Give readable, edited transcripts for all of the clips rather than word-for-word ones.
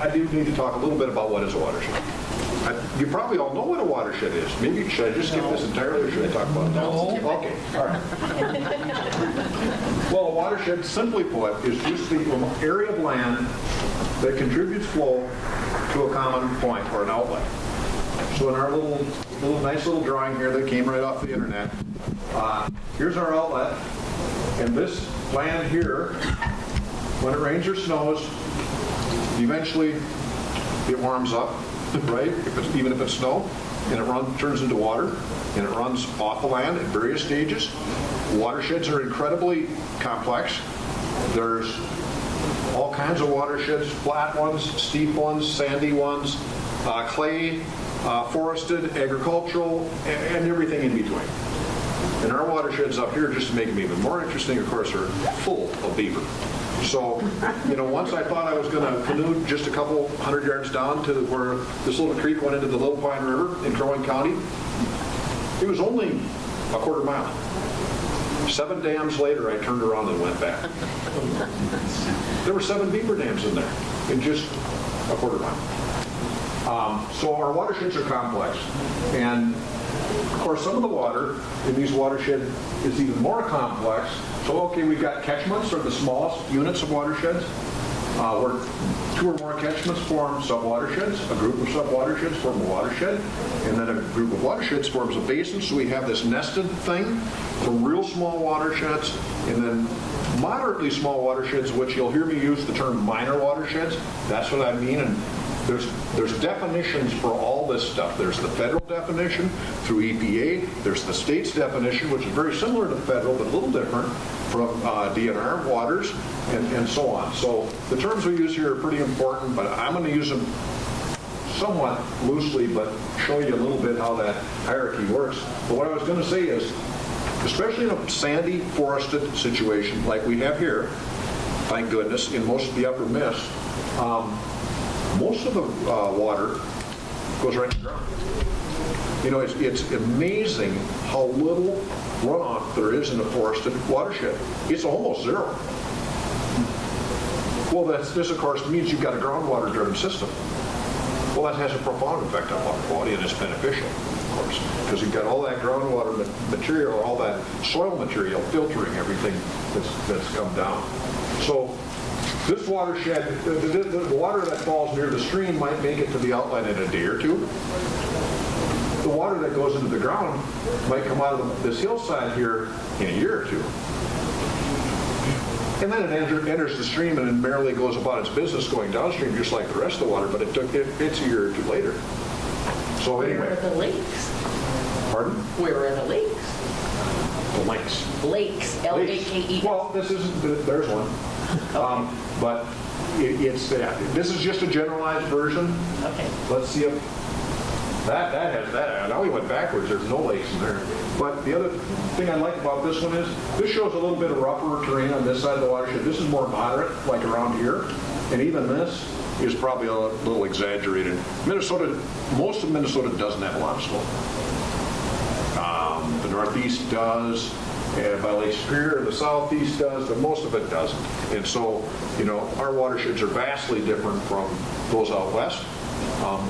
I do need to talk a little bit about what is a watershed. You probably all know what a watershed is. Maybe should I just skip this entirely, or should I talk about it now? No. Okay, all right. Well, a watershed, simply put, is just the area of land that contributes flow to a common point or an outlet. So in our nice little drawing here that came right off the internet, here's our outlet, and this land here, when it rains or snows, eventually it warms up, right? Even if it's snow, and it turns into water, and it runs off the land at various stages. Watersheds are incredibly complex. There's all kinds of watersheds, flat ones, steep ones, sandy ones, clay, forested, agricultural, and everything in between. And our watersheds up here, just to make them even more interesting, of course, are full of beaver. So, once I thought I was going to canoe just a couple 100 yards down to where this little creek went into the Little Pine River in Crow Wing County, it was only a quarter mile. 7 dams later, I turned around and went back. There were 7 beaver dams in there in just a quarter mile. So our watersheds are complex, and of course some of the water in these watersheds is even more complex. So okay, we've got catchments, or the smallest units of watersheds, where 2 or more catchments form subwatersheds. A group of subwatersheds form a watershed, and then a group of watersheds forms a basin. So we have this nested thing from real small watersheds, and then moderately small watersheds, which you'll hear me use the term minor watersheds. That's what I mean. And there's definitions for all this stuff. There's the federal definition through EPA. There's the state's definition, which is very similar to the federal, but a little different from DNR waters, and so on. So the terms we use here are pretty important, but I'm going to use them somewhat loosely, but show you a little bit how that hierarchy works. But what I was going to say is, especially in a sandy, forested situation like we have here, thank goodness, in most of the upper Mist, most of the water goes right to the ground. It's amazing how little runoff there is in a forested watershed. It's almost zero. Well, this of course means you've got a groundwater-driven system. Well, that has a profound effect on water quality, and it's beneficial, of course, because you've got all that groundwater material, all that soil material filtering everything that's come down. So this watershed, the water that falls near the stream might make it to the outlet in a day or two. The water that goes into the ground might come out of this hillside here in a year or two. And then it enters the stream and it merely goes about its business going downstream just like the rest of the water, but it's a year or two later. So anyway. Where are the lakes? Pardon? Where are the lakes? The lakes. Lakes, L-A-K-E. Well, there's one. Okay. But this is just a generalized version. Okay. Let's see if that has that. Now we went backwards. There's no lakes in there. But the other thing I like about this one is this shows a little bit of rougher terrain on this side of the watershed. This is more moderate, like around here. And even this is probably a little exaggerated. Most of Minnesota doesn't have a lot of snow. The Northeast does. And by Lake Superior, the Southeast does, but most of it doesn't. And so, our watersheds are vastly different from those out west.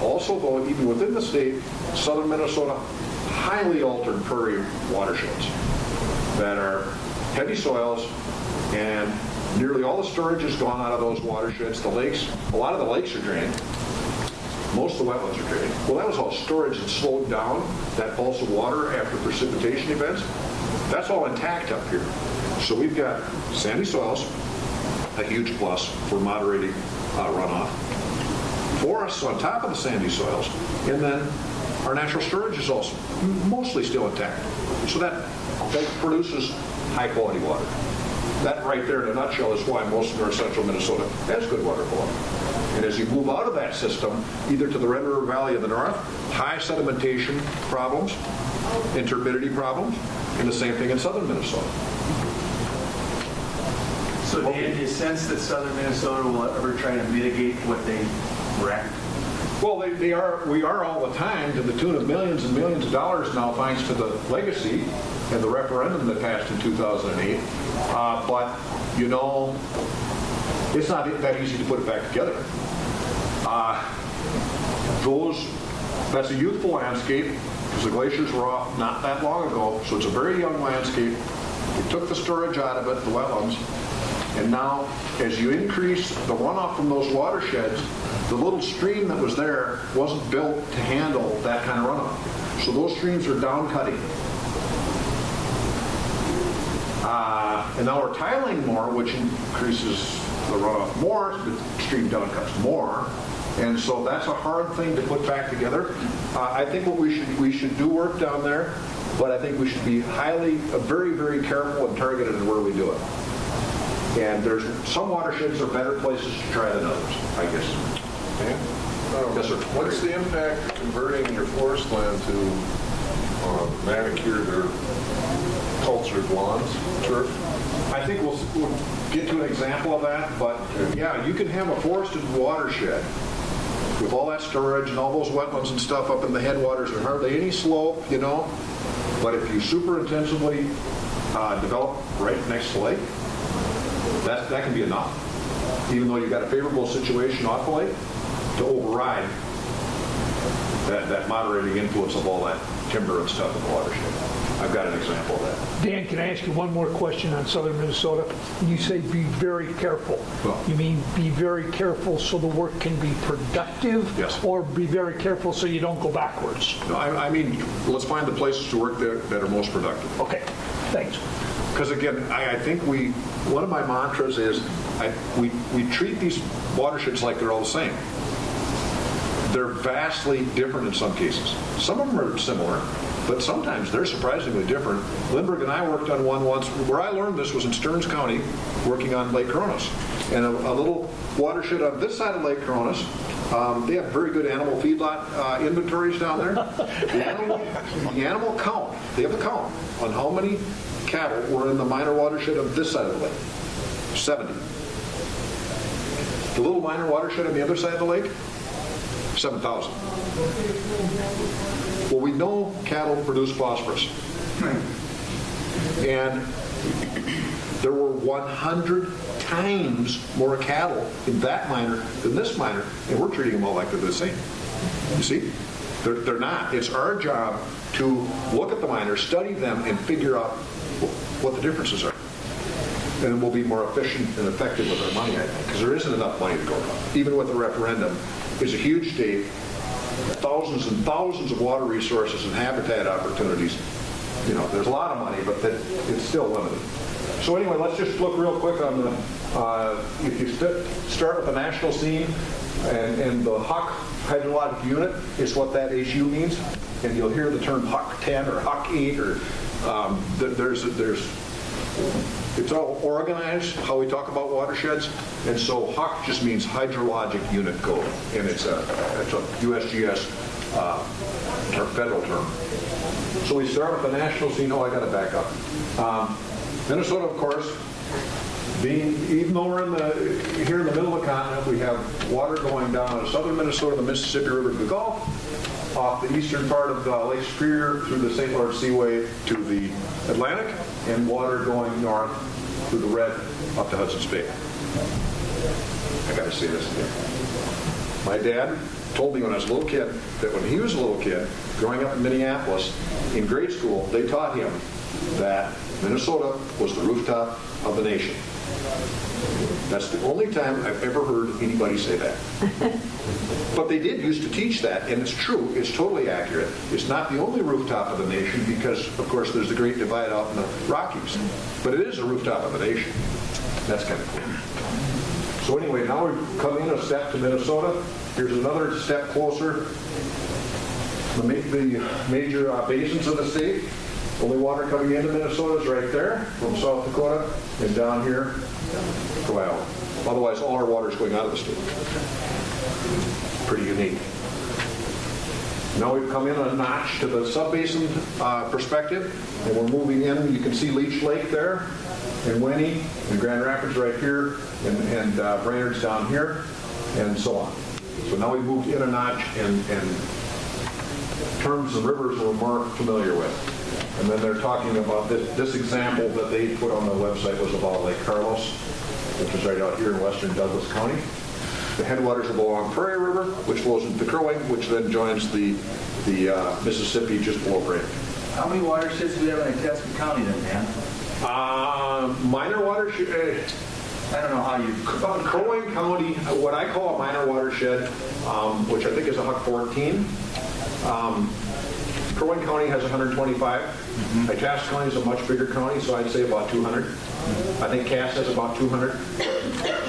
Also, though, even within the state, southern Minnesota, highly altered prairie watersheds that are heavy soils, and nearly all the storage is gone out of those watersheds. The lakes, a lot of the lakes are drained. Most of the wetlands are drained. Well, that was all storage that slowed down that pulse of water after precipitation events. That's all intact up here. So we've got sandy soils, a huge plus for moderating runoff. Forests on top of the sandy soils, and then our natural storage is also mostly still intact. So that produces high quality water. That right there in a nutshell is why most of our central Minnesota has good water quality. And as you move out of that system, either to the Red River Valley of the north, high sedimentation problems, and turbidity problems, and the same thing in southern Minnesota. So do you sense that southern Minnesota will ever try to mitigate what they wrecked? Well, we are all the time, to the tune of millions and millions of dollars now, thanks to the legacy and the referendum that passed in 2008. But, it's not that easy to put it back together. That's a youthful landscape because the glaciers were off not that long ago, so it's a very young landscape. We took the storage out of it, the wetlands, and now as you increase the runoff from those watersheds, the little stream that was there wasn't built to handle that kind of runoff. So those streams are down cutting. And now we're tiling more, which increases the runoff more, the stream down cuts more. And so that's a hard thing to put back together. I think what we should do work down there, but I think we should be very, very careful and targeted in where we do it. And there's some watersheds are better places to try than others, I guess. Okay. Yes, sir. What's the impact of converting your forest land to manicured or cultured lawns, turf? I think we'll get to an example of that, but yeah, you can have a forested watershed with all that storage and all those wetlands and stuff up in the headwaters. There's hardly any slope, you know, but if you super intensively develop right next to the lake, that can be enough, even though you've got a favorable situation off the lake, to override that moderating influence of all that timber and stuff in the watershed. I've got an example of that. Dan, can I ask you one more question on southern Minnesota? When you say be very careful, Well, you mean be very careful so the work can be productive? Yes. Or be very careful so you don't go backwards? No, I mean, let's find the places to work there that are most productive. Okay, thanks. Because again, I think one of my mantras is we treat these watersheds like they're all the same. They're vastly different in some cases. Some of them are similar, but sometimes they're surprisingly different. Lindbergh and I worked on one once, where I learned this was in Stearns County, working on Lake Cronus. And a little watershed on this side of Lake Cronus, they have very good animal feedlot inventories down there. The animal count, they have a count on how many cattle were in the minor watershed of this side of the lake. 70. The little minor watershed on the other side of the lake, 7,000. Well, we know cattle produce phosphorus. And there were 100 times more cattle in that minor than this minor, and we're treating them all like they're the same. You see? They're not. It's our job to look at the minors, study them, and figure out what the differences are. And we'll be more efficient and effective with our money, I think, because there isn't enough money to go around. Even with the referendum, it's a huge state, thousands and thousands of water resources and habitat opportunities. You know, there's a lot of money, but it's still limited. So anyway, let's just look real quick on the, if you start with the national scene, and the HUC hydrologic unit is what that HU means, and you'll hear the term HUC 10 or HUC 8, or it's all organized, how we talk about watersheds, and so HUC just means hydrologic unit code, and it's a USGS federal term. So we start with the national scene. Oh, I got to back up. Minnesota, of course, even though we're here in the middle of the continent, we have water going down out of southern Minnesota, the Mississippi River to the Gulf, off the eastern part of Lake Superior through the St. Lawrence Seaway to the Atlantic, and water going north through the Red up to Hudson's Bay. I got to say this again. My dad told me when I was a little kid that when he was a little kid, growing up in Minneapolis, in grade school, they taught him that Minnesota was the rooftop of the nation. That's the only time I've ever heard anybody say that. But they did used to teach that, and it's true. It's totally accurate. It's not the only rooftop of the nation because, of course, there's the Great Divide out in the Rockies. But it is a rooftop of the nation. That's kind of cool. So anyway, now we've come in a step to Minnesota. Here's another step closer. The major basins of the state. Only water coming into Minnesota is right there from South Dakota and down here to Iowa. Otherwise, all our water is going out of the state. Pretty unique. Now we've come in a notch to the subbasin perspective, and we're moving in. You can see Leech Lake there, and Winnie, and Grand Rapids right here, and Brainerd's down here, and so on. So now we've moved in a notch, and terms of rivers we're more familiar with. And then they're talking about this example that they put on the website was about Lake Carlos, which is right out here in western Douglas County. The headwaters of the Long Prairie River, which flows into the Crow Wing, which then joins the Mississippi just below Brady. How many watersheds do we have in Itasca County then, Dan? Minor watershed. I don't know how you... Crow Wing County, what I call a minor watershed, which I think is a Huck 14. Crow Wing County has 125. Itasca County is a much bigger county, so I'd say about 200. I think Cass has about 200.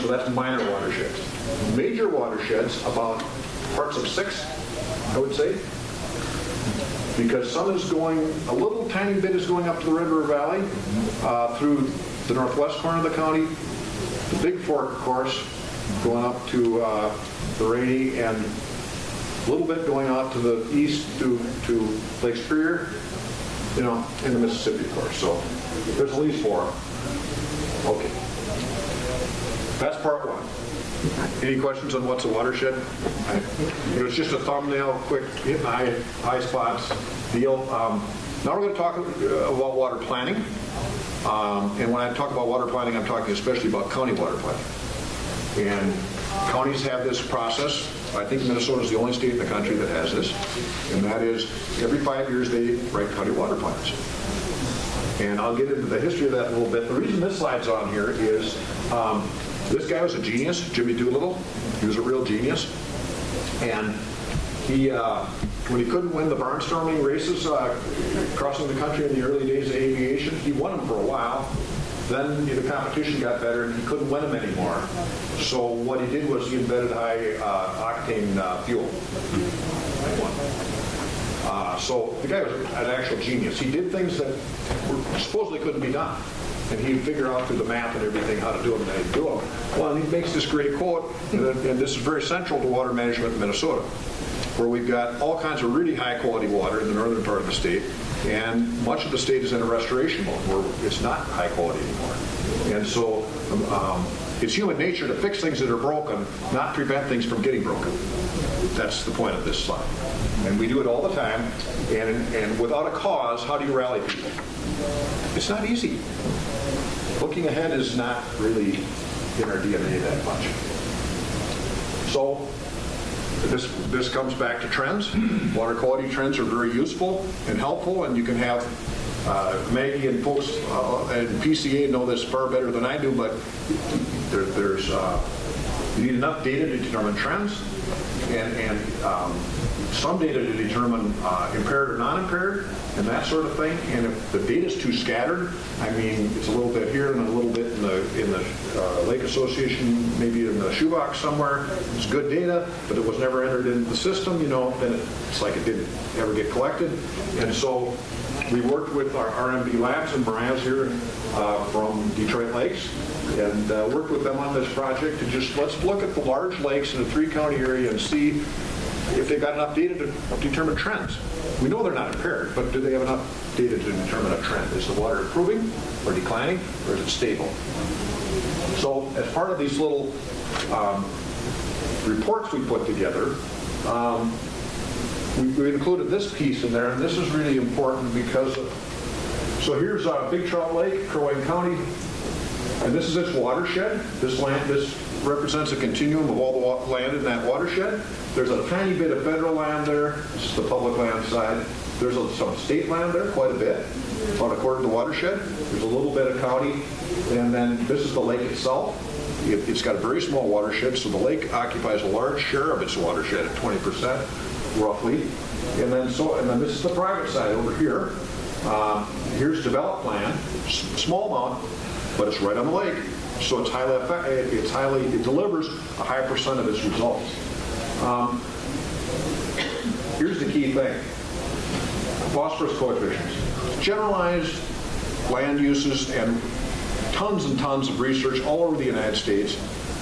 So that's minor watersheds. Major watersheds, about parts of 6, I would say. Because some is going, a little tiny bit is going up to the Red River Valley through the northwest corner of the county. The Big Fork, of course, going up to the Rainy, and a little bit going out to the east to Lake Superior, you know, in the Mississippi, of course. So there's at least 4. Okay. That's part 1. Any questions on what's a watershed? It was just a thumbnail, quick, hitting high spots deal. Now we're going to talk about water planning. And when I talk about water planning, I'm talking especially about county water planning. And counties have this process. I think Minnesota is the only state in the country that has this. And that is, every 5 years they write county water plans. And I'll get into the history of that in a little bit. The reason this slide's on here is this guy was a genius, Jimmy Doolittle. He was a real genius. And he, when he couldn't win the barnstorming races crossing the country in the early days of aviation, he won them for a while. Then the competition got better and he couldn't win them anymore. So what he did was he invented high octane fuel. So the guy was an actual genius. He did things that supposedly couldn't be done. And he'd figure out through the math and everything how to do them, and he'd do them. Well, and he makes this great quote, and this is very central to water management in Minnesota, where we've got all kinds of really high-quality water in the northern part of the state, and much of the state is in a restoration mode where it's not high quality anymore. And so it's human nature to fix things that are broken, not prevent things from getting broken. That's the point of this slide. And we do it all the time, and without a cause, how do you rally people? It's not easy. Looking ahead is not really in our DNA that much. So this comes back to trends. Water quality trends are very useful and helpful, and you can have Maggie and folks and PCA know this far better than I do, but there's you need enough data to determine trends and some data to determine impaired or non-impaired and that sort of thing. And if the data is too scattered, I mean, it's a little bit here and a little bit in the Lake Association, maybe in the shoebox somewhere. It's good data, but it was never entered into the system, you know, then it's like it didn't ever get collected. And so we worked with our RMB labs, and Mariah's here from Detroit Lakes, and worked with them on this project to just, let's look at the large lakes in the 3-county area and see if they've got enough data to determine trends. We know they're not impaired, but do they have enough data to determine a trend? Is the water improving or declining, or is it stable? So as part of these little reports we put together, we included this piece in there, and this is really important because so here's Big Trout Lake, Crow Wing County, and this is its watershed. This represents a continuum of all the land in that watershed. There's a tiny bit of federal land there. This is the public land side. There's some state land there, quite a bit, about a quarter of the watershed. There's a little bit of county, and then this is the lake itself. It's got a very small watershed, so the lake occupies a large share of its watershed at 20%, roughly. And then this is the private side over here. Here's developed land, small amount, but it's right on the lake. So it's it delivers a high percent of its results. Here's the key thing. Phosphorus coefficients. Generalized land uses and tons of research all over the United States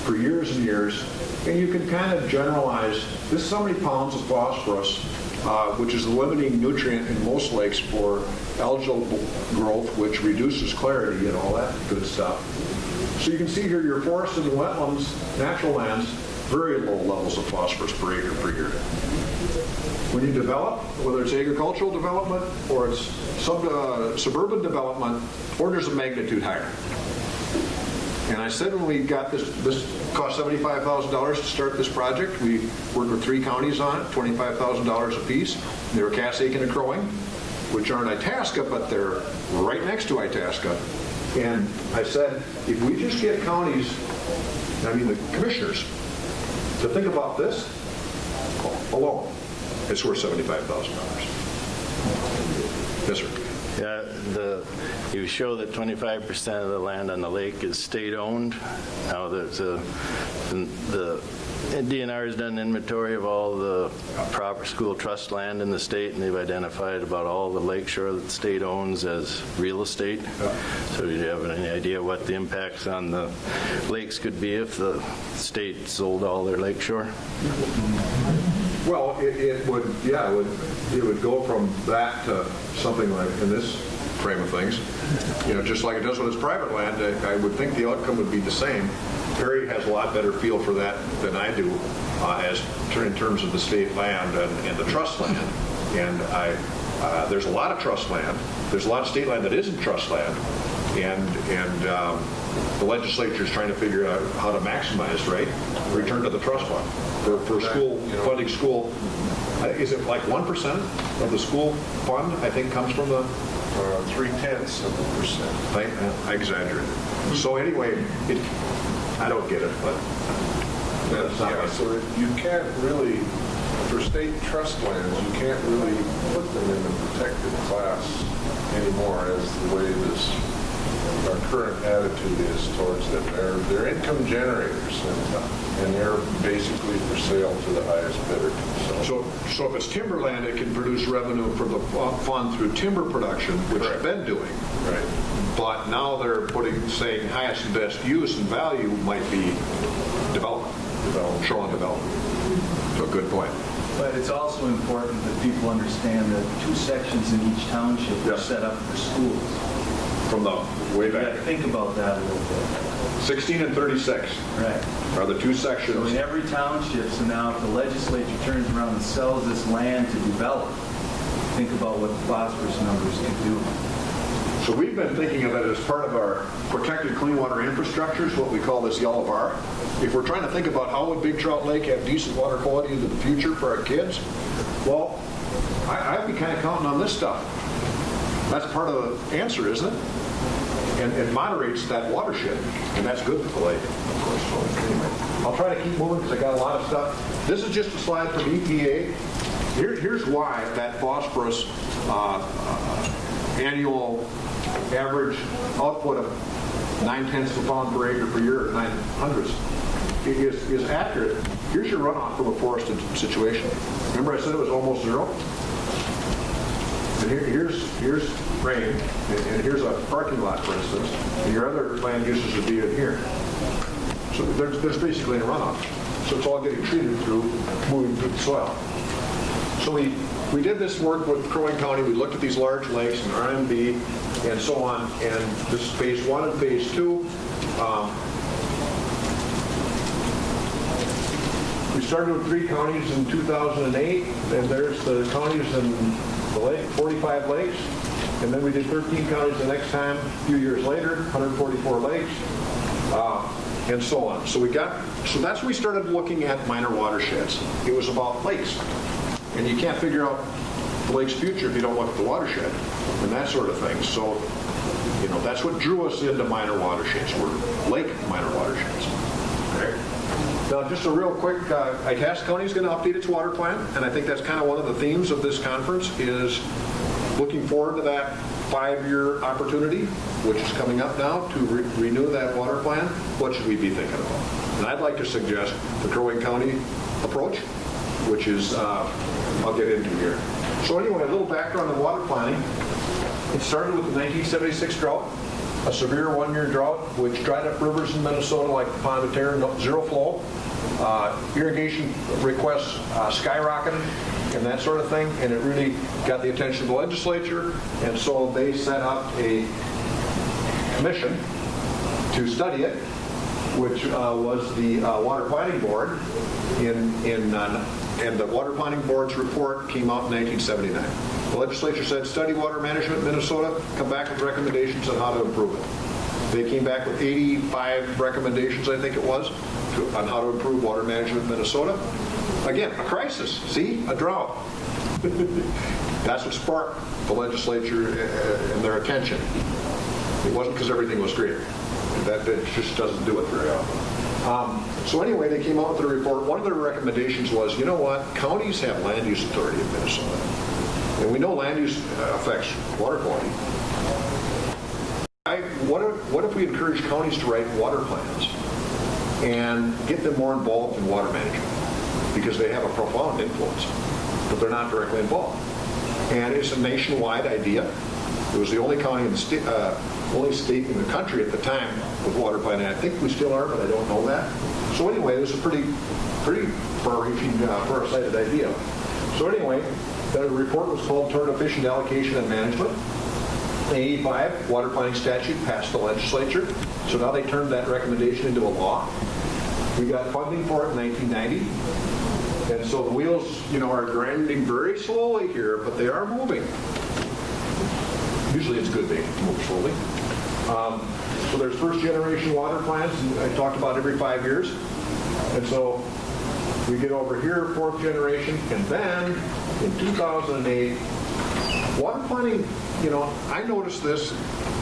for years and years. And you can kind of generalize, this is how many pounds of phosphorus, which is the limiting nutrient in most lakes for algal growth, which reduces clarity and all that good stuff. So you can see here your forested and wetlands, natural lands, very low levels of phosphorus per acre per year. When you develop, whether it's agricultural development or it's suburban development, orders of magnitude higher. And I said when we got this cost $75,000 to start this project. We worked with 3 counties on it, $25,000 apiece. They were Cass-Aiken and Crow Wing, which aren't Itasca, but they're right next to Itasca. And I said, if we just get counties, I mean the commissioners, to think about this alone, it's worth $75,000. Yes, sir. Yeah, you show that 25% of the land on the lake is state-owned. Now, the DNR has done inventory of all the proper school trust land in the state, and they've identified about all the lakeshore that the state owns as real estate. So do you have any idea what the impacts on the lakes could be if the state sold all their lakeshore? Well, it would go from that to something like in this frame of things, just like it does with its private land. I would think the outcome would be the same. Perry has a lot better feel for that than I do, in terms of the state land and the trust land. And there's a lot of trust land. There's a lot of state land that isn't trust land, and the legislature is trying to figure out how to maximize, right? Return to the trust fund for school funding school. Is it like 1% of the school fund? I think comes from the 0.3%. I exaggerated. So anyway, I don't get it, but so you can't really, for state trust lands, you can't really put them in the protected class anymore as the way our current attitude is towards them. They're income generators, and they're basically for sale to the highest bidder. So if it's timberland, it can produce revenue from the fund through timber production, which Correct. they've been doing. Right. But now they're saying highest and best use and value might be development, shoreline development. So good point. But it's also important that people understand that 2 sections in each township are Yes. set up for schools. From the way You got to back, think about that a little bit. 16 and 36 Right. are the 2 So in sections. every township, so now if the legislature turns around and sells this land to develop, think about what the phosphorus numbers can do. So we've been thinking of it as part of our protected clean water infrastructure, is what we call this yellow bar. If we're trying to think about how would Big Trout Lake have decent water quality into the future for our kids, well, I'd be kind of counting on this stuff. That's part of the answer, isn't it? And it moderates that watershed, and that's good for the lake, of course. So anyway, I'll try to keep moving because I got a lot of stuff. This is just a slide from EPA. Here's why that phosphorus annual average output of 0.9 of a pound per acre per year, 900s, is accurate. Here's your runoff from a forested situation. Remember I said it was almost zero? And here's rain, and here's a parking lot, for instance, and your other land uses would be in here. So there's basically a runoff. So it's all getting treated through moving through the soil. So we did this work with Crow Wing County. We looked at these large lakes and RMB and so on, and this is phase 1 and phase 2. We started with 3 counties in 2008, and there's the counties in the lake, 45 lakes, and then we did 13 counties the next time, a few years later, 144 lakes, and so on. So that's when we started looking at minor watersheds. It was about lakes, and you can't figure out the lake's future if you don't look at the watershed and that sort of thing. So, that's what drew us into minor watersheds. We're lake minor watersheds. Okay. Now, just a real quick, Itasca County is going to update its water plan, and I think that's kind of one of the themes of this conference is looking forward to that 5-year opportunity, which is coming up now, to renew that water plan. What should we be thinking about? And I'd like to suggest the Crow Wing County approach, which is, I'll get into here. So anyway, a little background on water planning. It started with the 1976 drought, a severe 1-year drought, which dried up rivers in Minnesota like the Pond of Terre, zero flow. Irrigation requests skyrocketed and that sort of thing, and it really got the attention of the legislature, and so they set up a commission to study it, which was the Water Planning Board, and the Water Planning Board's report came out in 1979. The legislature said, study water management in Minnesota, come back with recommendations on how to improve it. They came back with 85 recommendations, I think it was, on how to improve water management in Minnesota. Again, a crisis. See? A drought. That's what sparked the legislature and their attention. It wasn't because everything was great. That just doesn't do it very often. So anyway, they came out with a report. One of their recommendations was, you know what? Counties have land use authority in Minnesota. And we know land use affects water quality. What if we encourage counties to write water plans and get them more involved in water management? Because they have a profound influence, but they're not directly involved. And it's a nationwide idea. It was the only county in the state, only state in the country at the time with water planning. I think we still are, but I don't know that. So anyway, this is a pretty far-reaching, far-sighted idea. So anyway, the report was called Toward Efficient Allocation and Management. The 85 water planning statute passed the legislature. So now they turned that recommendation into a law. We got funding for it in 1990. And so the wheels, are grinding very slowly here, but they are moving. Usually it's good they move slowly. So there's first generation water plants, I talked about every 5 years. And so we get over here, fourth generation, and then in 2008, water planning, I noticed this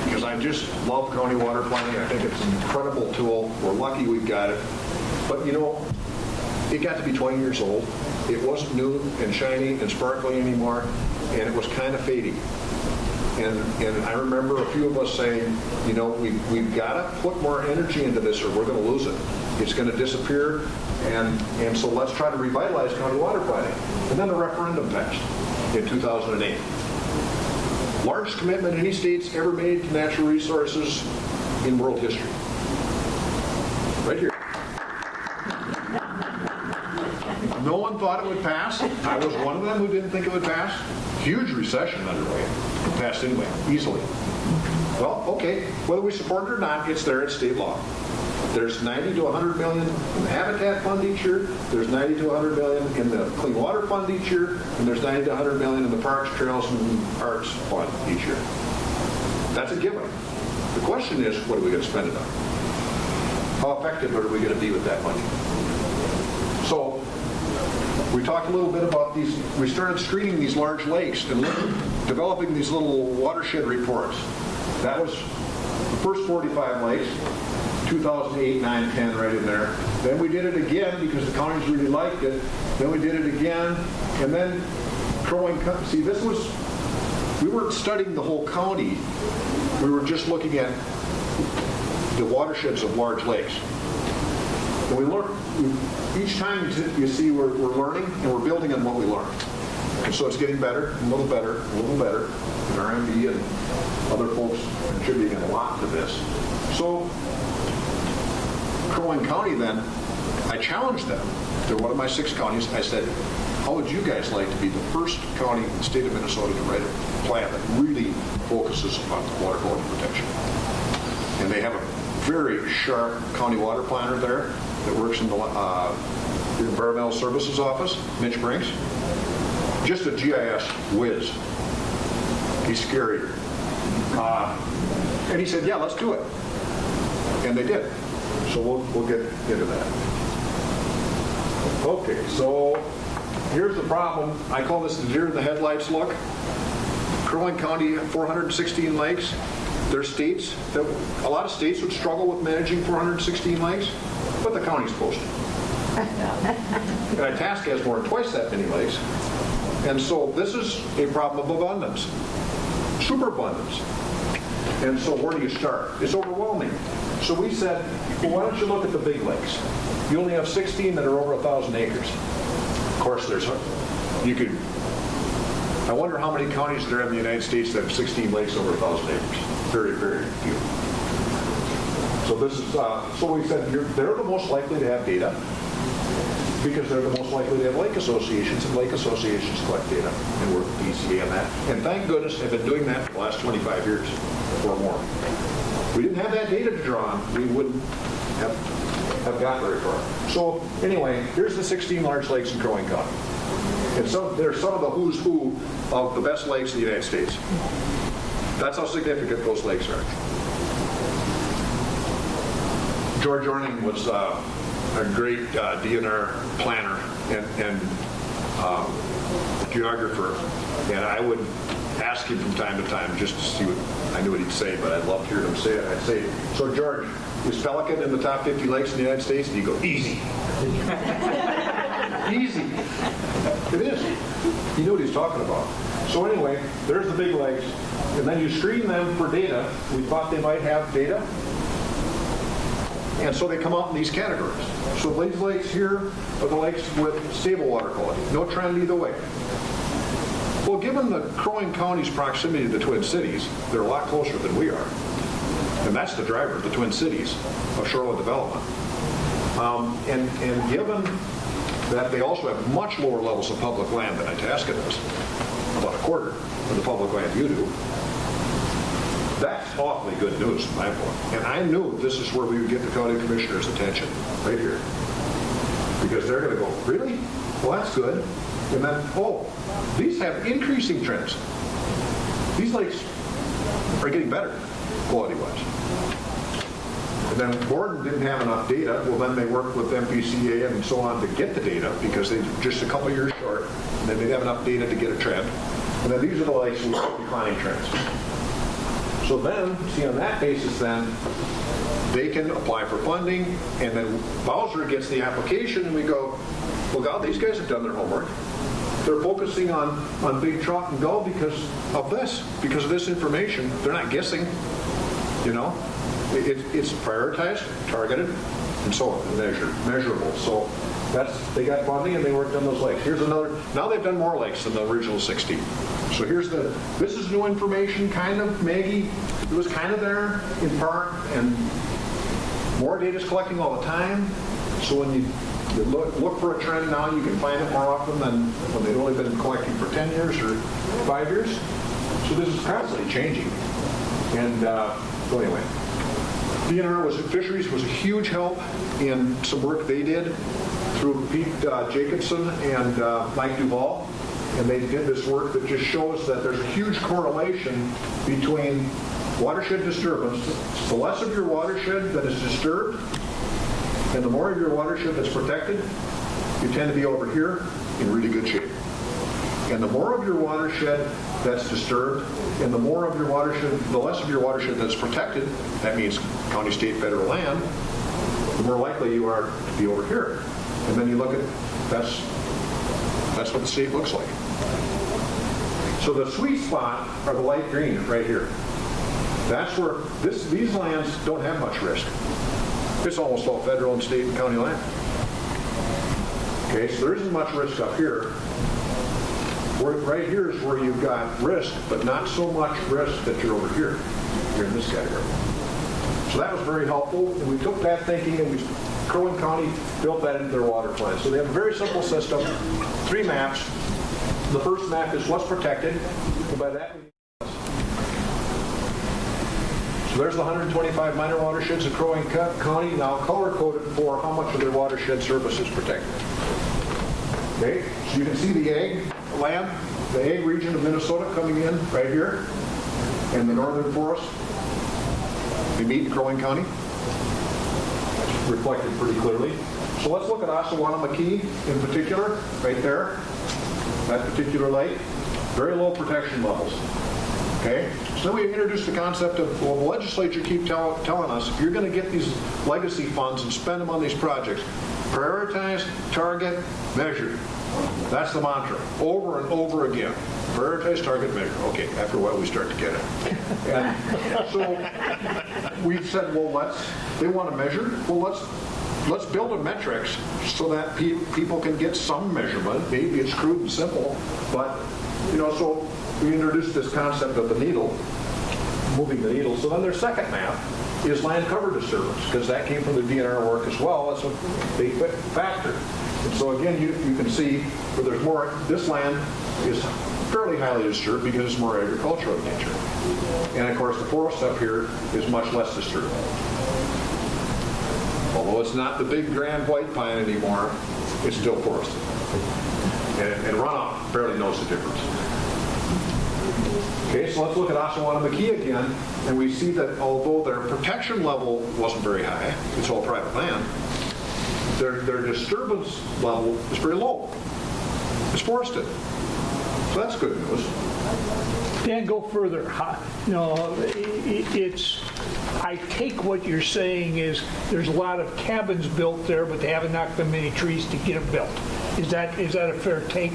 because I just love county water planning. I think it's an incredible tool. We're lucky we've got it. But it got to be 20 years old. It wasn't new and shiny and sparkly anymore, and it was kind of fading. And I remember a few of us saying, we've got to put more energy into this or we're going to lose it. It's going to disappear, and so let's try to revitalize county water planning. And then the referendum passed in 2008. Largest commitment any state's ever made to natural resources in world history. Right here. No one thought it would pass. I was one of them who didn't think it would pass. Huge recession underway. It passed anyway, easily. Well, okay, whether we support it or not, it's there, it's state law. There's 90 to 100 million in the Habitat Fund each year. There's 90 to 100 million in the Clean Water Fund each year. And there's 90 to 100 million in the Parks, Trails, and Arts Fund each year. That's a given. The question is, what are we going to spend it on? How effective are we going to be with that money? So, we talked a little bit about these. We started screening these large lakes and developing these little watershed reports. That was the first 45 lakes, 2008, 9, 10, right in there. Then we did it again because the counties really liked it. Then we did it again, and then see, this was, we weren't studying the whole county. We were just looking at the watersheds of large lakes. And we learn, each time you see we're learning and we're building on what we learned. And so it's getting better, a little better, a little better. And RMD and other folks contributing a lot to this. So Crow Wing County then, I challenged them. They're one of my 6 counties. I said, how would you guys like to be the first county in the state of Minnesota to write a plan that really focuses on water quality protection? And they have a very sharp county water planner there that works in the Environmental Services Office, Mitch Brinks. Just a GIS whiz. He's scary. And he said, yeah, let's do it. And they did. So we'll get into that. Okay, so here's the problem. I call this the deer in the headlights look. Crow Wing County, 416 lakes. There's states that, a lot of states would struggle with managing 416 lakes, but the county's supposed to. And Itasca has more than twice that many lakes. And so this is a problem of abundance, superabundance. And so where do you start? It's overwhelming. So we said, well, why don't you look at the big lakes? You only have 16 that are over 1,000 acres. Of course, I wonder how many counties there are in the United States that have 16 lakes over 1,000 acres. Very, very few. So this is, so we said they're the most likely to have data because they're the most likely to have lake associations, and lake associations collect data and work with DCA on that. And thank goodness they've been doing that for the last 25 years or more. If we didn't have that data to draw on, we wouldn't have got very far. So anyway, here's the 16 large lakes in Crow Wing County. And they're some of the who's who of the best lakes in the United States. That's how significant those lakes are. George Orning was a great DNR planner and geographer, and I would ask him from time to time just to see what I knew what he'd say, but I'd love to hear him say it. I'd say, so George, is Pelican in the top 50 lakes in the United States? And he'd go, easy. Easy. It is. He knew what he was talking about. So anyway, there's the big lakes, and then you screen them for data. We thought they might have data, and so they come out in these categories. So these lakes here are the lakes with stable water quality. No trend either way. Well, given the Crow Wing County's proximity to the Twin Cities, they're a lot closer than we are. And that's the driver, the Twin Cities of shoreline development. And given that they also have much lower levels of public land than Itasca does, about a quarter of the public land you do, that's awfully good news from my point. And I knew this is where we would get the county commissioner's attention, right here. Because they're going to go, really? Well, that's good. And then, oh, these have increasing trends. These lakes are getting better, quality-wise. And then Gordon didn't have enough data. Well, then they worked with MPCA and so on to get the data because they're just a couple years short. And then they'd have enough data to get a trend. And then these are the lakes with declining trends. So then, see, on that basis then, they can apply for funding, and then Bowser gets the application, and we go, well, God, these guys have done their homework. They're focusing on big trout and gull because of this information. They're not guessing, you know. It's prioritized, targeted, and so on, and measurable. So they got funding and they worked on those lakes. Here's another, now they've done more lakes than the original 16. So this is new information, kind of, Maggie. It was kind of there in part, and more data is collecting all the time. So when you look for a trend now, you can find it more often than when they've only been collecting for 10 years or 5 years. So this is constantly changing. And so anyway, Fisheries was a huge help in some work they did through Pete Jacobson and Mike Duvall. And they did this work that just shows that there's a huge correlation between watershed disturbance. The less of your watershed that is disturbed, and the more of your watershed that's protected, you tend to be over here in really good shape. And the more of your watershed that's disturbed, and the more of your watershed, the less of your watershed that's protected, that means county, state, federal land, the more likely you are to be over here. And then you look at, that's what the state looks like. So the sweet spot are the light green right here. That's where these lands don't have much risk. It's almost all federal and state and county land. Okay, so there isn't much risk up here. Right here is where you've got risk, but not so much risk that you're over here. You're in this category. So that was very helpful. And we took that thinking and Crow Wing County built that into their water plan. So they have a very simple system, 3 maps. The first map is what's protected. And by that, so there's the 125 minor watersheds in Crow Wing County, now color-coded for how much of their watershed surface is protected. Okay, so you can see the ag land, the ag region of Minnesota coming in right here, and the northern forest. They meet in Crow Wing County. That's reflected pretty clearly. So let's look at Osawatomie in particular, right there. That particular lake, very low protection levels. Okay, so then we introduced the concept of, well, the legislature keep telling us, if you're going to get these legacy funds and spend them on these projects, prioritize, target, measure. That's the mantra, over and over again. Prioritize, target, measure. Okay, after a while we start to get it. And so we said, well, they want to measure. Well, let's build a metrics so that people can get some measurement. Maybe it's crude and simple, but, so we introduced this concept of the needle, moving the needle. So then their second map is land cover disturbance, because that came from the DNR work as well. That's a big factor. And so again, you can see where there's more, this land is fairly highly disturbed because it's more agricultural in nature. And of course, the forest up here is much less disturbed. Although it's not the big grand white pine anymore, it's still forested. And runoff barely knows the difference. Okay, so let's look at Osawatomie again, and we see that although their protection level wasn't very high, it's all private land, their disturbance level is very low. It's forested. So that's good news. Dan, go further. I take what you're saying is there's a lot of cabins built there, but they haven't knocked them many trees to get them built. Is that a fair take?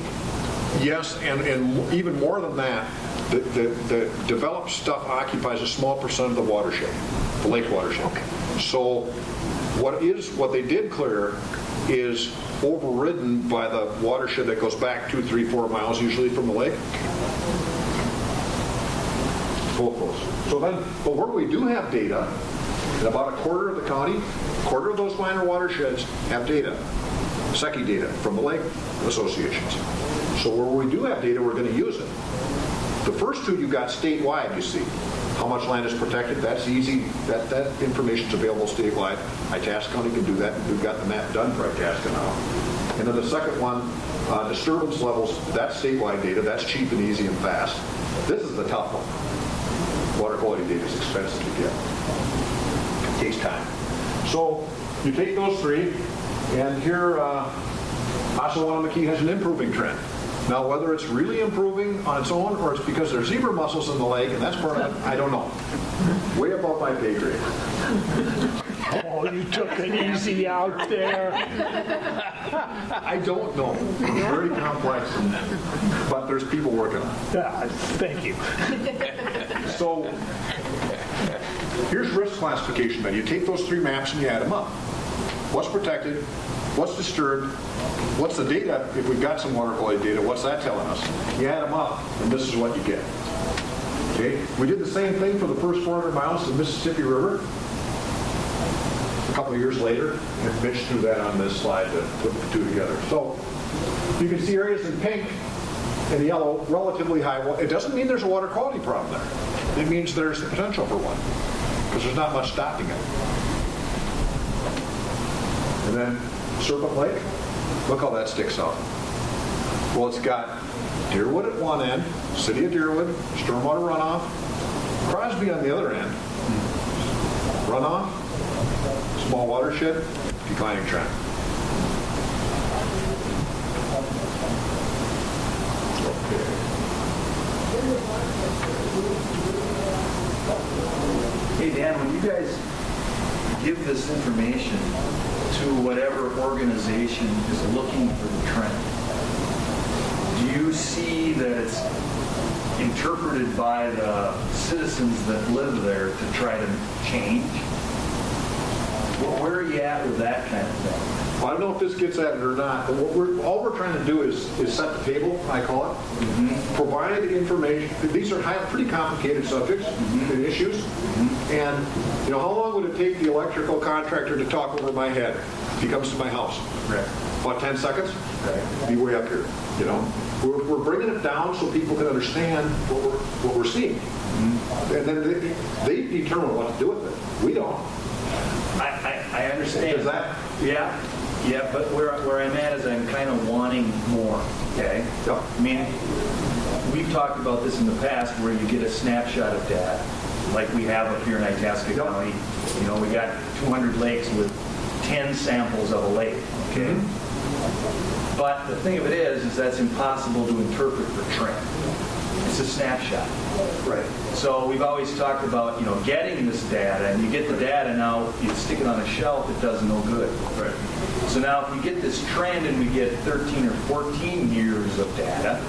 Yes, and even more than that, the developed stuff occupies a small percent of the watershed, the lake watershed. Okay. So what they did clear is overridden by the watershed that goes back 2, 3, 4 miles usually from the lake. Both those. So then, but where we do have data, in about a quarter of the county, a quarter of those minor watersheds have data, SECI data from the lake associations. So where we do have data, we're going to use it. The first two you got statewide, you see. How much land is protected, that's easy. That information's available statewide. Itasca County can do that. We've got the map done for Itasca now. And then the second one, disturbance levels, that's statewide data. That's cheap and easy and fast. This is the tough one. Water quality data is expensive to get. It takes time. So you take those three, and here Osawatomie has an improving trend. Now, whether it's really improving on its own or it's because there's zebra mussels in the lake, and that's part of it, I don't know. Way above my pay grade. Oh, you took it easy out there. I don't know. It's very complex, but there's people working on it. Thank you. So here's risk classification then. You take those three maps and you add them up. What's protected? What's disturbed? What's the data? If we've got some water quality data, what's that telling us? You add them up, and this is what you get. Okay? We did the same thing for the first 400 miles of the Mississippi River a couple of years later, and Mitch threw that on this slide to put the two together. So you can see areas in pink and yellow, relatively high. It doesn't mean there's a water quality problem there. It means there's the potential for one, because there's not much stopping it. And then Serpent Lake, look how that sticks out. Well, it's got Deerwood at one end, City of Deerwood, stormwater runoff, Crosby on the other end, runoff, small watershed, declining trend. Hey, Dan, when you guys give this information to whatever organization is looking for the trend, do you see that it's interpreted by the citizens that live there to try to change? Where are you at with that kind of thing? Well, I don't know if this gets at it or not, but all we're trying to do is set the table, I call it. Mm-hmm. Provide information. These are pretty complicated subjects and issues. And how long would it take the electrical contractor to talk over my head if he comes to my house? Right. About 10 seconds? Right. Be way up here. We're bringing it down so people can understand what we're seeing. Mm-hmm. And then they determine what to do with it. We don't. I understand. Is that? Yeah, but where I'm at is I'm kind of wanting more, okay? Yeah. I mean, we've talked about this in the past where you get a snapshot of data, like we have up here in Itasca County. We got 200 lakes with 10 samples of a lake, okay? Mm-hmm. But the thing of it is that's impossible to interpret for trend. It's a snapshot. Right. So we've always talked about, getting this data, and you get the data now, you stick it on a shelf, it does no good. Right. So now if we get this trend and we get 13 or 14 years of data,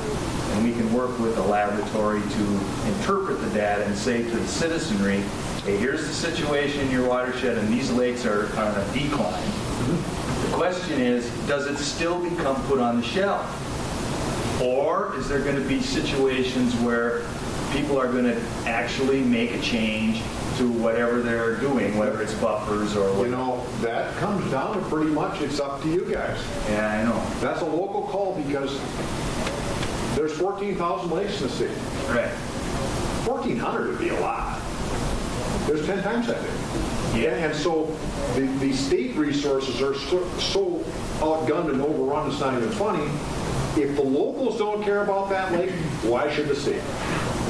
and we can work with a laboratory to interpret the data and say to the citizenry, hey, here's the situation in your watershed, and these lakes are on a decline. Mm-hmm. The question is, does it still become put on the shelf? Or is there going to be situations where people are going to actually make a change to whatever they're doing, whether it's buffers or whatever? That comes down to pretty much it's up to you guys. Yeah, I know. That's a local call because there's 14,000 lakes in the city. Right. 1,400 would be a lot. There's 10 times that big. Yeah. And so the state resources are so outgunned and overrun, it's not even funny. If the locals don't care about that lake, why should the state?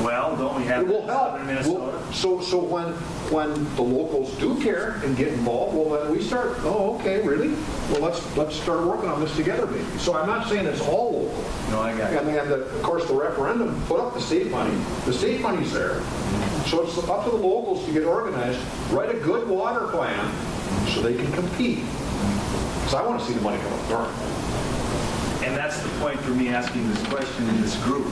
Well, don't we have It will help. Southern Minnesota? So when the locals do care and get involved, well, then we start, oh, okay, really? Well, let's start working on this together, maybe. So I'm not saying it's all local. No, I got you. And of course, the referendum put up the state money. The state money's there. So it's up to the locals to get organized, write a good water plan so they can compete. Because I want to see the money come up north. And that's the point for me asking this question in this group.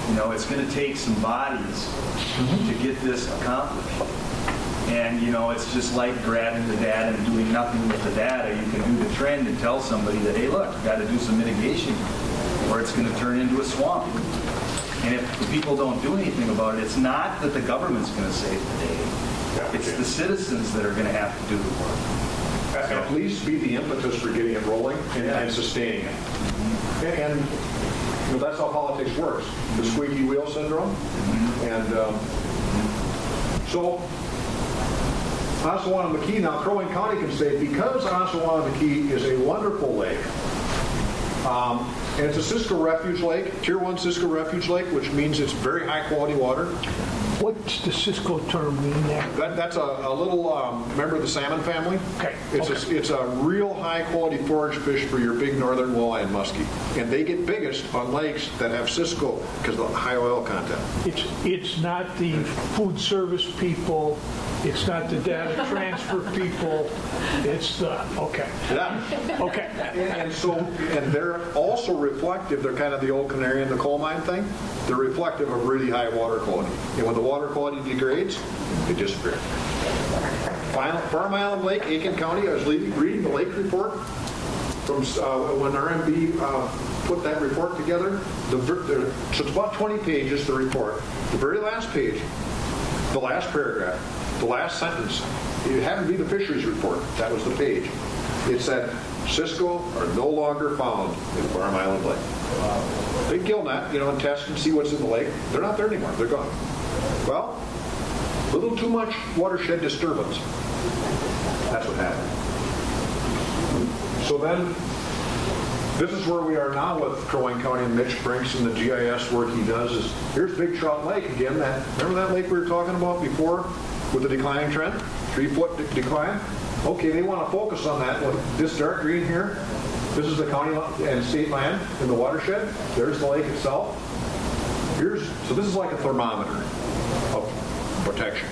You know, it's going to take some bodies to get this accomplished. And, you know, it's just like grabbing the data and doing nothing with the data. You can do the trend and tell somebody that, hey, look, you've got to do some mitigation or it's going to turn into a swamp. And if the people don't do anything about it, it's not that the government's going to save the day. It's the citizens that are going to have to do the work. At least be the impetus for getting it rolling and sustaining it. And you know, that's how politics works, the squeaky wheel syndrome. And so Osawatomie, now Crow Wing County can say, because Osawatomie is a wonderful lake, and it's a Cisco Refuge Lake, Tier 1 Cisco Refuge Lake, which means it's very high quality water. What's the Cisco term mean there? That's a little, remember the salmon family? Okay. It's a real high quality forage fish for your big northern walleye and muskie. And they get biggest on lakes that have Cisco because of the high oil content. It's not the food service people, it's not the data transfer people, it's the, okay. Yeah. Okay. And they're also reflective, they're kind of the old canary in the coal mine thing. They're reflective of really high water quality. And when the water quality degrades, they disappear. Farm Island Lake, Aiken County, I was reading the lake report from when RMB put that report together. So it's about 20 pages, the report. The very last page, the last paragraph, the last sentence, it happened to be the fisheries report. That was the page. It said, Cisco are no longer found in Farm Island Lake. They kill that, and test and see what's in the lake. They're not there anymore. They're gone. Well, a little too much watershed disturbance. That's what happened. So then, this is where we are now with Crow Wing County and Mitch Brinks and the GIS work he does. Is here's Big Trout Lake again. Remember that lake we were talking about before with the declining trend? 3-foot decline? Okay, they want to focus on that. With this dark green here, this is the county and state land in the watershed. There's the lake itself. So this is like a thermometer of protection.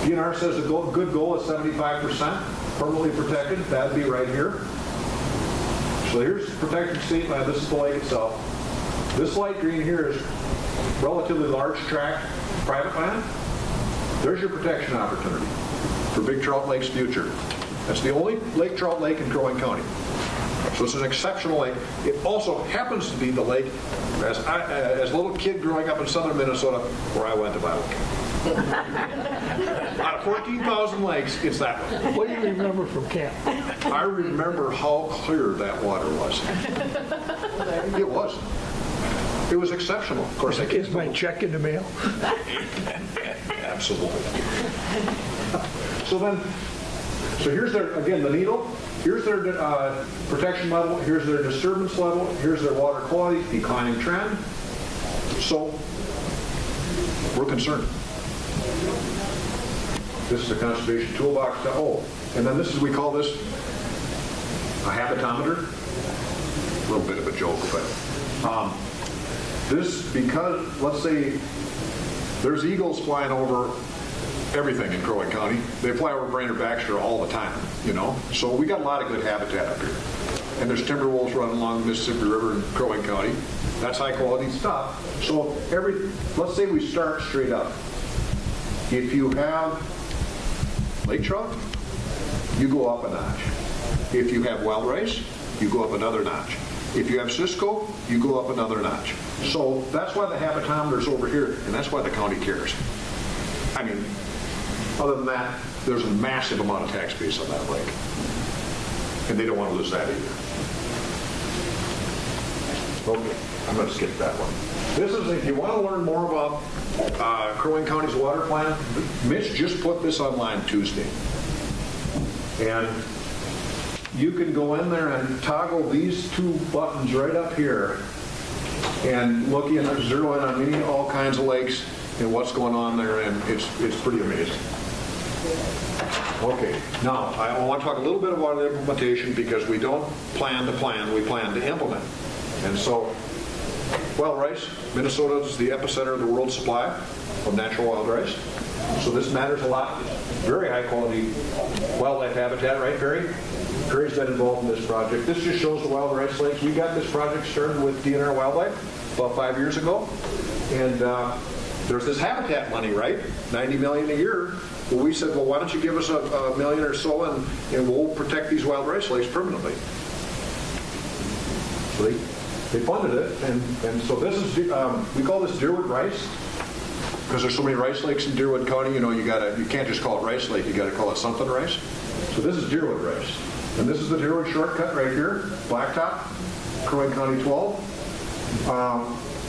DNR says the good goal is 75% permanently protected. That'd be right here. So here's protected state land. This is the lake itself. This light green here is relatively large tract private land. There's your protection opportunity for Big Trout Lake's future. That's the only lake trout lake in Crow Wing County. So it's an exceptional lake. It also happens to be the lake, as a little kid growing up in southern Minnesota, where I went to Bible camp. Out of 14,000 lakes, it's that one. What do you remember from camp? I remember how clear that water was. It was. It was exceptional. Of course, Is my check in the mail? Absolutely. So here's again, the needle. Here's their protection level. Here's their disturbance level. Here's their water quality, declining trend. So we're concerned. This is a conservation toolbox. And then we call this a habitometer. A little bit of a joke, but because, let's say, there's eagles flying over everything in Crow Wing County. They fly over Brainerd Baxter all the time, So we got a lot of good habitat up here. And there's timber wolves running along the Mississippi River in Crow Wing County. That's high quality stuff. So let's say we start straight up. If you have lake trout, you go up a notch. If you have wild rice, you go up another notch. If you have Cisco, you go up another notch. So that's why the habitometer is over here, and that's why the county cares. I mean, other than that, there's a massive amount of tax base on that lake. And they don't want to lose that either. Okay, I'm going to skip that one. This is, if you want to learn more about Crow Wing County's water plan, Mitch just put this online Tuesday. And you can go in there and toggle these two buttons right up here and looking and zeroing on all kinds of lakes and what's going on there, and it's pretty amazing. Okay, now I want to talk a little bit about implementation, because we don't plan to plan, we plan to implement. And so, wild rice, Minnesota is the epicenter of the world supply of natural wild rice. So this matters a lot. Very high quality wildlife habitat, right, Perry? Perry's been involved in this project. This just shows the wild rice lakes. We got this project started with DNR Wildlife about 5 years ago. And there's this habitat money, right? $90 million a year. Well, we said, well, why don't you give us a million or so, and we'll protect these wild rice lakes permanently. So they funded it, and so this is, we call this Deerwood rice, because there's so many rice lakes in Deerwood County. You know, you can't just call it rice lake, you got to call it something rice. So this is Deerwood rice, and this is the Deerwood shortcut right here, Blacktop, Crow Wing County 12.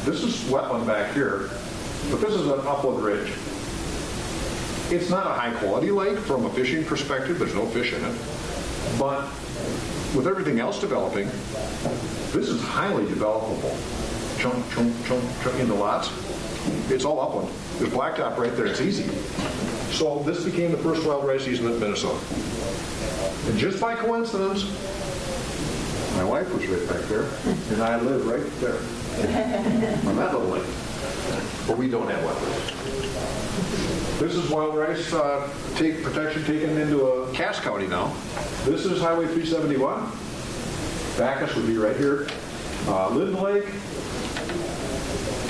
This is wetland back here, but this is an upland ridge. It's not a high quality lake from a fishing perspective, there's no fish in it, but with everything else developing, this is highly developable. Chunk, chunk, chunk, chunk into lots. It's all upland. There's blacktop right there, it's easy. So this became the first wild rice easement in Minnesota. And just by coincidence, my wife was right back there, and I live right there on that little lake. But we don't have wild rice. This is wild rice protection taken into a Cass County now. This is Highway 371. Bacchus would be right here. Linden Lake.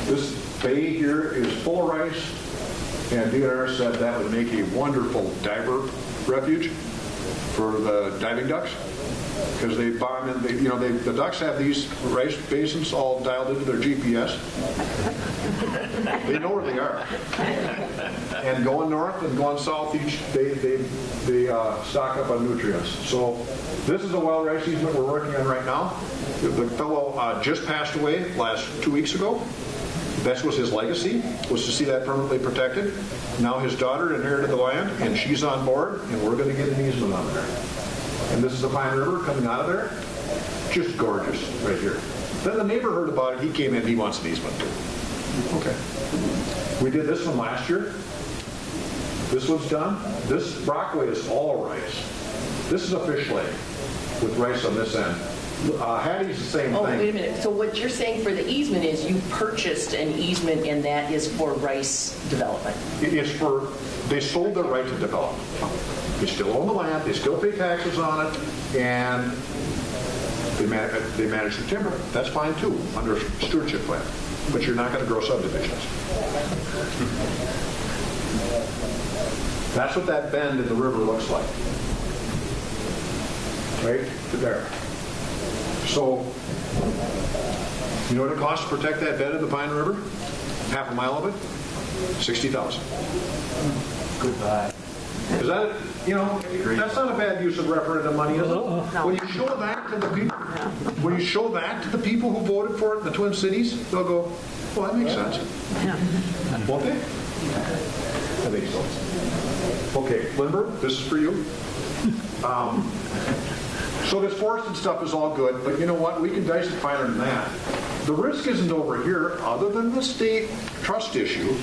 This bay here is full of rice, and DNR said that would make a wonderful diver refuge for the diving ducks, because they bomb in. The ducks have these rice basins all dialed into their GPS. They know where they are. And going north and going south, they stock up on nutrients. So this is a wild rice easement we're working on right now. The fellow just passed away 2 weeks ago. That was his legacy, was to see that permanently protected. Now his daughter inherited the land, and she's on board, and we're going to get an easement on there. And this is the Pine River coming out of there. Just gorgeous right here. Then the neighbor heard about it. He came in. He wants an easement too. Okay. We did this one last year. This one's done. This Brockway is all rice. This is a fish lake with rice on this end. Hattie's the same thing. Oh, wait a minute. So what you're saying for the easement is you purchased an easement, and that is for rice development? It's for, they sold their right to develop. They still own the land, they still pay taxes on it, and they manage the timber. That's fine too, under a stewardship plan. But you're not going to grow subdivisions. That's what that bend in the river looks like. Right to there. So, you know what it costs to protect that bed of the Pine River? Half a mile of it? $60,000. Goodbye. Is that, that's not a bad use of referendum money, is it? No. When you show that to the people, when you show that to the people who voted for it in the Twin Cities, they'll go, well, that makes sense. Won't they? That makes sense. Okay, Lindbergh, this is for you. So this forested stuff is all good, but you know what? We can dice it finer than that. The risk isn't over here, other than the state trust issue.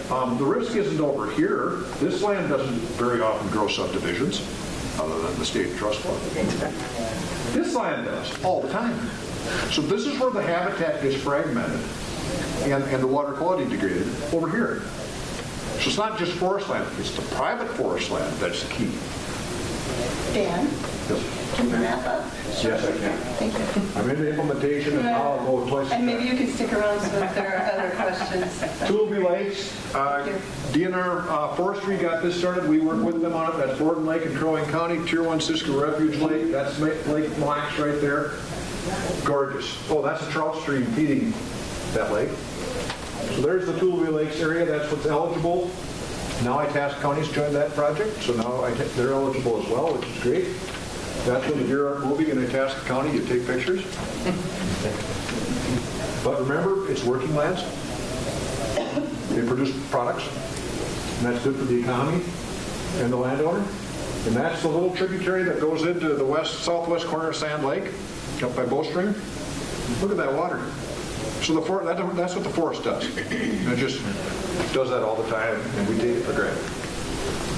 The risk isn't over here. This land doesn't very often grow subdivisions, other than the state trust fund. This land does, all the time. So this is where the habitat gets fragmented and the water quality degraded, over here. So it's not just forest land, it's the private forest land that's the key. Dan, Yes. can you wrap up? Yes, I can. Thank you. I'm in the implementation, and now I'll go twice. And maybe you can stick around so if there are other questions. Tulby Lakes, DNR Forestry got this started. We work with them on it. That's Thornton Lake in Crow Wing County, Tier 1 Sitka Refuge Lake. That's Lake Mille Lacs right there. Gorgeous. Oh, that's a trout stream feeding that lake. So there's the Tulby Lakes area. That's what's eligible. Now Itasca County's joined that project, so now they're eligible as well, which is great. That's when the deer aren't moving in Itasca County, you take pictures. But remember, it's working lands. They produce products, and that's good for the economy and the landowner. And that's the little tributary that goes into the southwest corner of Sand Lake, up by Bowstring. Look at that water. So that's what the forest does. It just does that all the time, and we take it for granted.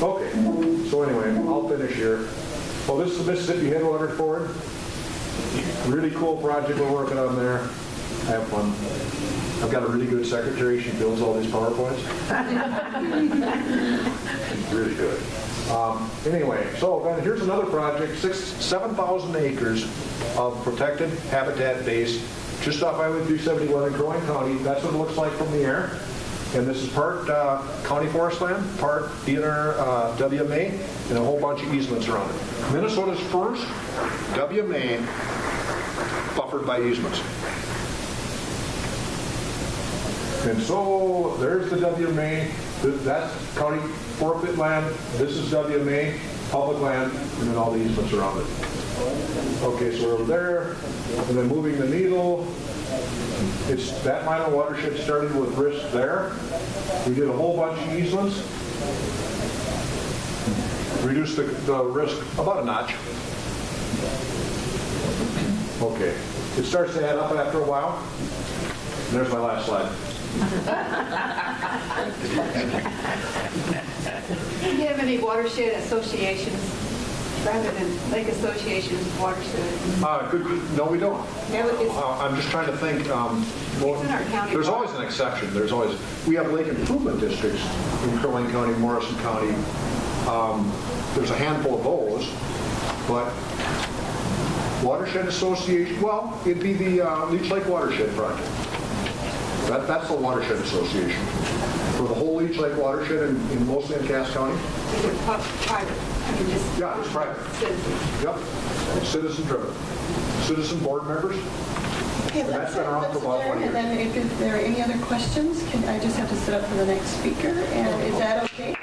Okay, so anyway, I'll finish here. Well, this is the Mississippi Headwater Ford. Really cool project we're working on there. I have fun. I've got a really good secretary. She builds all these PowerPoints. Really good. Anyway, so then here's another project, 7,000 acres of protected habitat base just off Highway 371 in Crow Wing County. That's what it looks like from the air. And this is part county forest land, part either WMA, and a whole bunch of easements around it. Minnesota's first WMA buffered by easements. And so there's the WMA. That's county forfeit land. This is WMA, public land, and then all the easements around it. Okay, so we're over there, and then moving the needle. It's that minor watershed started with risk there. We did a whole bunch of easements. Reduced the risk about a notch. Okay, it starts to add up after a while. And there's my last slide. Do you have any watershed associations rather than lake associations, watershed? No, we don't. No, it's- I'm just trying to think. It's in our county There's law. always an exception. We have lake improvement districts in Crow Wing County, Morrison County. There's a handful of those, but watershed association, well, it'd be the Leech Lake Watershed Project. That's the Watershed Association. For the whole Leech Lake watershed in mostly in Cass County. Is it private? I mean, just Yeah, it's private. citizens. Yep. Citizen driven. Citizen board members. Okay, That's been around for about 20 years. And then if there are any other questions, I just have to sit up for the next speaker, and is that okay?